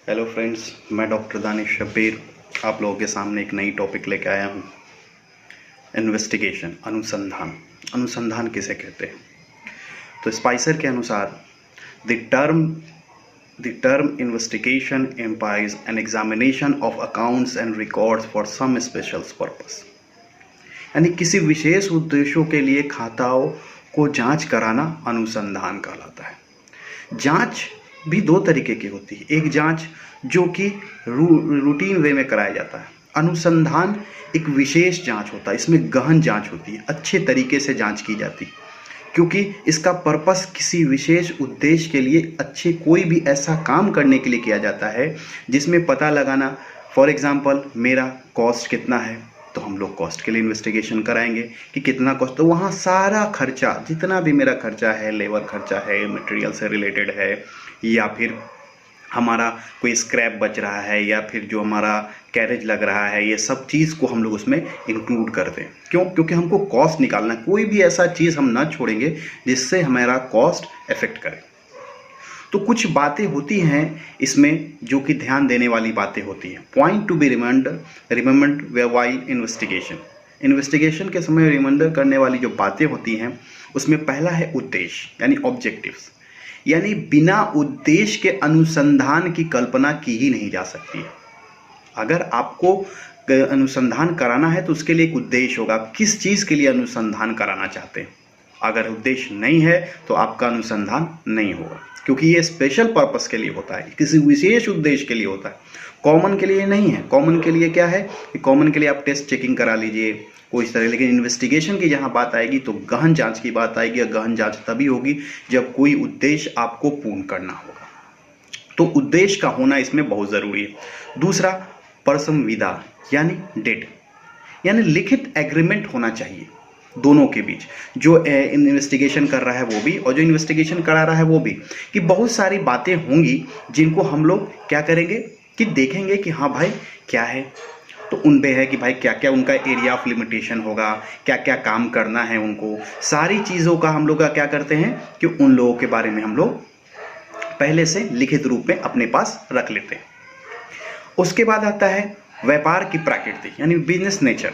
Hello friends, मैं doctor Danish Shabbir आप लोगों के सामने एक नई टॉपिक लेके आया हूँ। इन्वेस्टिगेशन, अनुसंधान। अनुसंधान किसे कहते हैं? तो स्पाइसर के अनुसार the term investigation implies an examination of accounts and records for some special purpose। यानी किसी विशेष उद्देश्यों के लिए खाताओं को जांच कराना अनुसंधान कहलाता है। जांच भी दो तरीके की होती है। एक जांच जो कि रूटीन वे में कराया जाता है। अनुसंधान एक विशेष जांच होता है, इसमें गहन जांच होती है, अच्छे तरीके से जांच की जाती है, क्योंकि इसका पर्पस किसी विशेष उद्देश्य के लिए अच्छे कोई भी ऐसा काम करने के लिए किया जाता है जिसमें पता लगाना। फॉर एग्जांपल, मेरा कॉस्ट कितना है, तो हम लोग कॉस्ट के लिए इन्वेस्टिगेशन कराएंगे कि कितना कॉस्ट। तो वहाँ सारा खर्चा, जितना भी मेरा खर्चा है, लेबर खर्चा है, मटेरियल से रिलेटेड है, या फिर हमारा कोई स्क्रैप बच रहा है, या फिर जो हमारा कैरेज लग रहा है, ये सब चीज़ को हम लोग उसमें इंक्लूड कर दें। क्यों? क्योंकि हमको कॉस्ट निकालना है। कोई भी ऐसा चीज़ हम ना छोड़ेंगे जिससे हमारा कॉस्ट इफेक्ट करे। तो कुछ बातें होती हैं इसमें जो कि ध्यान देने वाली बातें होती हैं। Point to be remembered while investigation के समय रिमाइंडर करने वाली जो बातें होती हैं, उसमें पहला है उद्देश्य, यानी ऑब्जेक्टिव्स। यानी बिना उद्देश्य के अनुसंधान की कल्पना की ही नहीं जा सकती है। अगर आपको अनुसंधान कराना है तो उसके लिए एक उद्देश्य होगा, किस चीज़ के लिए अनुसंधान कराना चाहते हैं। अगर उद्देश्य नहीं है तो आपका अनुसंधान नहीं होगा, क्योंकि ये स्पेशल पर्पस के लिए होता है, किसी विशेष उद्देश्य के लिए होता है, कॉमन के लिए नहीं है। कॉमन के लिए क्या है कि कॉमन के लिए आप टेस्ट चेकिंग करा लीजिए कोई इस तरह, लेकिन इन्वेस्टिगेशन की जहाँ बात आएगी तो गहन जांच की बात आएगी। और गहन जांच तभी होगी जब कोई उद्देश्य आपको पूर्ण करना होगा। तो उद्देश्य का होना इसमें बहुत ज़रूरी है। दूसरा, परसंविदा यानी डेट, यानी लिखित एग्रीमेंट होना चाहिए दोनों के बीच, जो इन्वेस्टिगेशन कर रहा है वो भी और जो इन्वेस्टिगेशन करा रहा है वो भी, कि बहुत सारी बातें होंगी जिनको हम लोग क्या करेंगे कि देखेंगे कि हाँ भाई क्या है। तो उन पे है कि भाई क्या क्या उनका एरिया ऑफ लिमिटेशन होगा, क्या क्या काम करना है उनको, सारी चीज़ों का हम लोग का क्या करते हैं कि उन लोगों के बारे में हम लोग पहले से लिखित रूप में अपने पास रख लेते हैं। उसके बाद आता है व्यापार की प्रकृति, यानी business nature.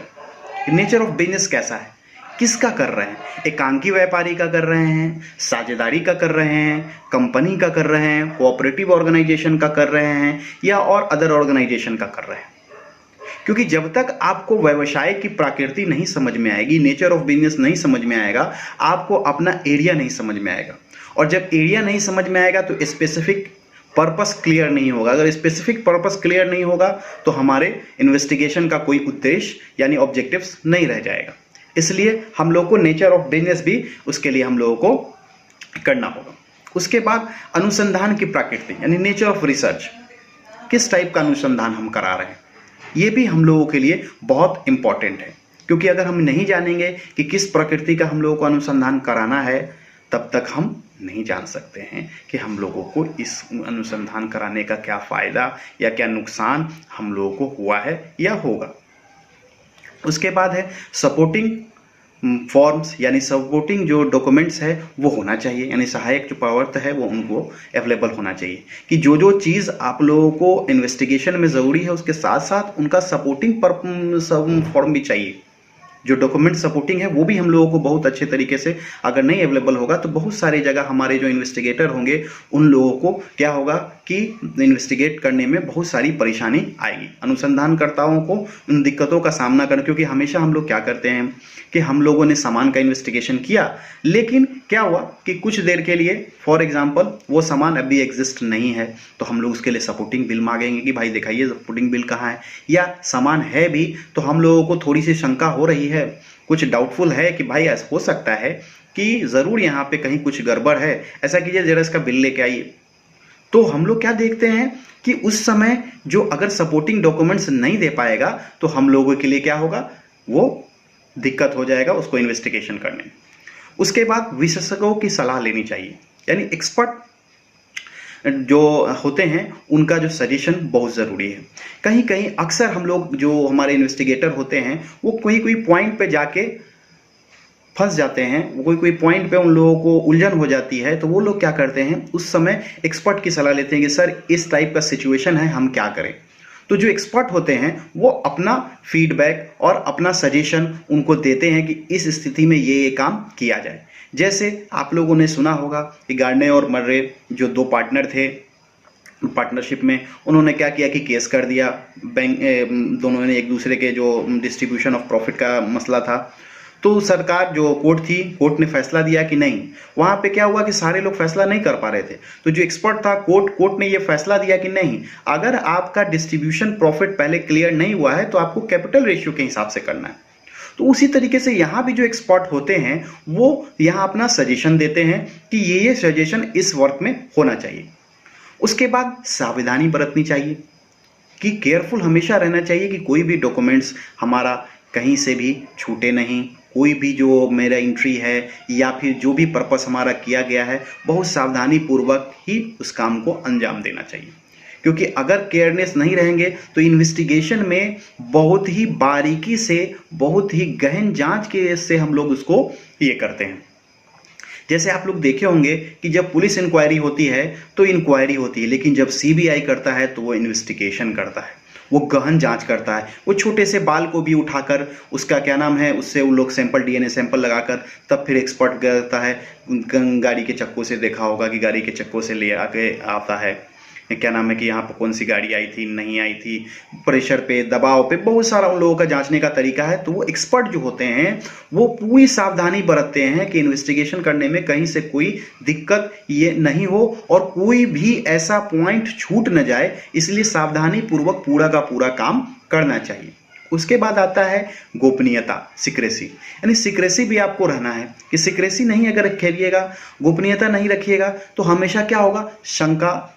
Nature of business कैसा है, किसका कर रहे हैं, एकांकी व्यापारी का कर रहे हैं, साझेदारी का कर रहे हैं, कंपनी का कर रहे हैं, कोऑपरेटिव ऑर्गेनाइजेशन का कर रहे हैं, या और अदर ऑर्गेनाइजेशन का कर रहे हैं। क्योंकि जब तक आपको व्यवसाय की प्रकृति नहीं समझ में आएगी, नेचर ऑफ बिजनेस नहीं समझ में आएगा, आपको अपना एरिया नहीं समझ में आएगा। और जब एरिया नहीं समझ में आएगा तो स्पेसिफिक पर्पस क्लियर नहीं होगा। अगर स्पेसिफिक पर्पस क्लियर नहीं होगा तो हमारे इन्वेस्टिगेशन का कोई उद्देश्य यानी ऑब्जेक्टिव्स नहीं रह जाएगा। इसलिए हम लोग को नेचर ऑफ बिजनेस भी उसके लिए हम लोगों को करना होगा। उसके बाद अनुसंधान की प्रकृति, यानी नेचर ऑफ रिसर्च, किस टाइप का अनुसंधान हम करा रहे हैं, ये भी हम लोगों के लिए बहुत इंपॉर्टेंट है। क्योंकि अगर हम नहीं जानेंगे कि किस प्रकृति का हम लोगों को अनुसंधान कराना है, तब तक हम नहीं जान सकते हैं कि हम लोगों को इस अनुसंधान कराने का क्या फ़ायदा या क्या नुकसान हम लोगों को हुआ है या होगा। उसके बाद है सपोर्टिंग फॉर्म्स, यानी सपोर्टिंग जो डॉक्यूमेंट्स है वो होना चाहिए, यानी सहायक जो पदार्थ है वो उनको अवेलेबल होना चाहिए, कि जो जो चीज़ आप लोगों को इन्वेस्टिगेशन में ज़रूरी है उसके साथ साथ उनका सपोर्टिंग फॉर्म भी चाहिए। जो डॉक्यूमेंट सपोर्टिंग है वो भी हम लोगों को बहुत अच्छे तरीके से अगर नहीं अवेलेबल होगा तो बहुत सारी जगह हमारे जो इन्वेस्टिगेटर होंगे उन लोगों को क्या होगा कि इन्वेस्टिगेट करने में बहुत सारी परेशानी आएगी। अनुसंधानकर्ताओं को उन दिक्कतों का सामना करना, क्योंकि हमेशा हम लोग क्या करते हैं कि हम लोगों ने सामान का इन्वेस्टिगेशन किया, लेकिन क्या हुआ कि कुछ देर के लिए फॉर एग्जांपल वो सामान अभी एग्जिस्ट नहीं है, तो हम लोग उसके लिए सपोर्टिंग बिल मांगेंगे कि भाई दिखाइए सपोर्टिंग बिल कहाँ है। या सामान है भी तो हम लोगों को थोड़ी सी शंका हो रही है, कुछ डाउटफुल है कि भाई ऐसा हो सकता है कि ज़रूर यहाँ पे कहीं कुछ गड़बड़ है, ऐसा कीजिए जरा इसका बिल लेके आइए। तो हम लोग क्या देखते हैं कि उस समय जो अगर सपोर्टिंग डॉक्यूमेंट्स नहीं दे पाएगा तो हम लोगों के लिए क्या होगा, वो दिक्कत हो जाएगा उसको इन्वेस्टिगेशन करने में। उसके बाद विशेषज्ञों की सलाह लेनी चाहिए, यानी एक्सपर्ट जो होते हैं उनका जो सजेशन बहुत ज़रूरी है। कहीं कहीं अक्सर हम लोग जो हमारे इन्वेस्टिगेटर होते हैं वो कोई कोई पॉइंट पे जाके फंस जाते हैं, वो कोई पॉइंट पे उन लोगों को उलझन हो जाती है, तो वो लोग क्या करते हैं, उस समय एक्सपर्ट की सलाह लेते हैं कि सर इस टाइप का सिचुएशन है, हम क्या करें। तो जो एक्सपर्ट होते हैं वो अपना फीडबैक और अपना सजेशन उनको देते हैं कि इस स्थिति में ये काम किया जाए। जैसे आप लोगों ने सुना होगा कि गार्डने और मर्रे जो दो पार्टनर थे पार्टनरशिप में, उन्होंने क्या किया कि केस कर दिया। बैंक दोनों ने एक दूसरे के जो डिस्ट्रीब्यूशन ऑफ प्रॉफिट का मसला था, तो सरकार जो कोर्ट थी, कोर्ट ने फैसला दिया कि नहीं। वहाँ पे क्या हुआ कि सारे लोग फैसला नहीं कर पा रहे थे, तो जो एक्सपर्ट था कोर्ट ने ये फैसला दिया कि नहीं, अगर आपका डिस्ट्रीब्यूशन प्रॉफिट पहले क्लियर नहीं हुआ है तो आपको कैपिटल रेशियो के हिसाब से करना है। तो उसी तरीके से यहाँ भी जो एक्सपर्ट होते हैं वो यहाँ अपना सजेशन देते हैं कि ये सजेशन इस वर्क में होना चाहिए। उसके बाद सावधानी बरतनी चाहिए कि केयरफुल हमेशा रहना चाहिए कि कोई भी डॉक्यूमेंट्स हमारा कहीं से भी छूटे नहीं, कोई भी जो मेरा एंट्री है या फिर जो भी पर्पस हमारा किया गया है, बहुत सावधानी पूर्वक ही उस काम को अंजाम देना चाहिए। क्योंकि अगर केयरनेस नहीं रहेंगे तो इन्वेस्टिगेशन में बहुत ही बारीकी से, बहुत ही गहन जांच के से हम लोग उसको ये करते हैं। जैसे आप लोग देखे होंगे कि जब पुलिस इंक्वायरी होती है तो इंक्वायरी होती है, लेकिन जब सीबीआई करता है तो वो इन्वेस्टिगेशन करता है, वो गहन जांच करता है। वो छोटे से बाल को भी उठाकर उसका क्या नाम है, उससे उन लोग सैंपल डीएनए सैंपल लगाकर तब फिर एक्सपर्ट करता है। गाड़ी के चक्कों से देखा होगा कि गाड़ी के चक्कों से ले आके आता है, क्या नाम है कि यहाँ पर कौन सी गाड़ी आई थी, नहीं आई थी, प्रेशर पे, दबाव पे, बहुत सारा उन लोगों का जांचने का तरीका है। तो वो एक्सपर्ट जो होते हैं वो पूरी सावधानी बरतते हैं कि इन्वेस्टिगेशन करने में कहीं से कोई दिक्कत ये नहीं हो और कोई भी ऐसा पॉइंट छूट न जाए, इसलिए सावधानी पूर्वक पूरा का पूरा काम करना चाहिए। उसके बाद आता है गोपनीयता, सिक्रेसी। यानी सिक्रेसी भी आपको रहना है कि सिक्रेसी नहीं अगर रखिएगा, गोपनीयता नहीं रखिएगा तो हमेशा क्या होगा, शंका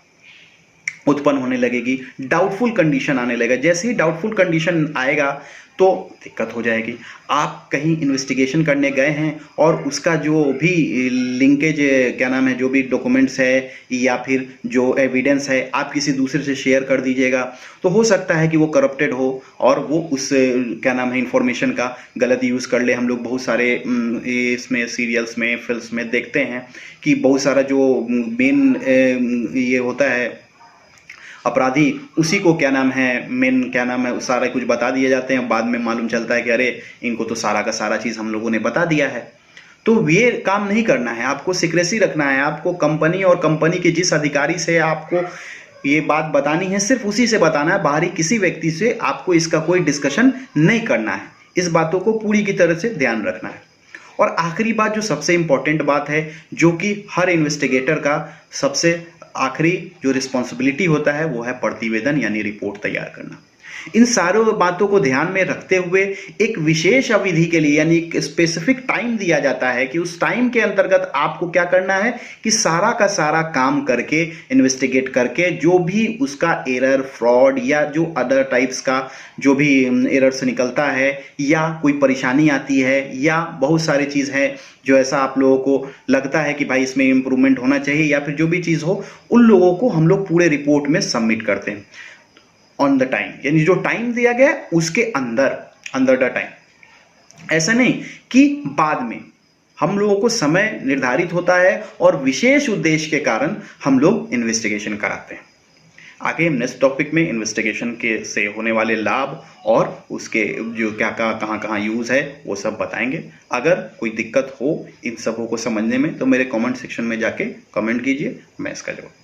उत्पन्न होने लगेगी, डाउटफुल कंडीशन आने लगेगा। जैसे ही डाउटफुल कंडीशन आएगा तो दिक्कत हो जाएगी। आप कहीं इन्वेस्टिगेशन करने गए हैं और उसका जो भी लिंकेज क्या नाम है, जो भी डॉक्यूमेंट्स है या फिर जो एविडेंस है आप किसी दूसरे से शेयर कर दीजिएगा, तो हो सकता है कि वो करप्टेड हो और वो उस क्या नाम है इंफॉर्मेशन का गलत यूज़ कर ले। हम लोग बहुत सारे इसमें सीरियल्स में, फिल्म्स में देखते हैं कि बहुत सारा जो मेन ये होता है अपराधी, उसी को क्या नाम है मेन क्या नाम है सारा कुछ बता दिए जाते हैं। बाद में मालूम चलता है कि अरे इनको तो सारा का सारा चीज़ हम लोगों ने बता दिया है। तो ये काम नहीं करना है, आपको सिक्रेसी रखना है। आपको कंपनी और कंपनी के जिस अधिकारी से आपको ये बात बतानी है सिर्फ उसी से बताना है, बाहरी किसी व्यक्ति से आपको इसका कोई डिस्कशन नहीं करना है। इस बातों को पूरी की तरह से ध्यान रखना है। और आखिरी बात जो सबसे इंपॉर्टेंट बात है, जो कि हर इन्वेस्टिगेटर का सबसे आखिरी जो रिस्पॉन्सिबिलिटी होता है वो है प्रतिवेदन यानी रिपोर्ट तैयार करना। इन सारों बातों को ध्यान में रखते हुए एक विशेष अवधि के लिए यानी एक स्पेसिफिक टाइम दिया जाता है कि उस टाइम के अंतर्गत आपको क्या करना है कि सारा का सारा काम करके, इन्वेस्टिगेट करके, जो भी उसका एरर, फ्रॉड या जो अदर टाइप्स का जो भी एरर से निकलता है या कोई परेशानी आती है या बहुत सारी चीज़ है जो ऐसा आप लोगों को लगता है कि भाई इसमें इम्प्रूवमेंट होना चाहिए या फिर जो भी चीज़ हो, उन लोगों को हम लोग पूरे रिपोर्ट में सबमिट करते हैं ऑन द टाइम, यानी जो टाइम दिया गया उसके अंदर द टाइम। ऐसा नहीं कि बाद में, हम लोगों को समय निर्धारित होता है और विशेष उद्देश्य के कारण हम लोग इन्वेस्टिगेशन कराते हैं। आगे हम नेक्स्ट टॉपिक में इन्वेस्टिगेशन के से होने वाले लाभ और उसके जो क्या कहाँ यूज़ है वो सब बताएंगे। अगर कोई दिक्कत हो इन सबों को समझने में तो मेरे कमेंट सेक्शन में जाके कमेंट कीजिए, मैं इसका जवाब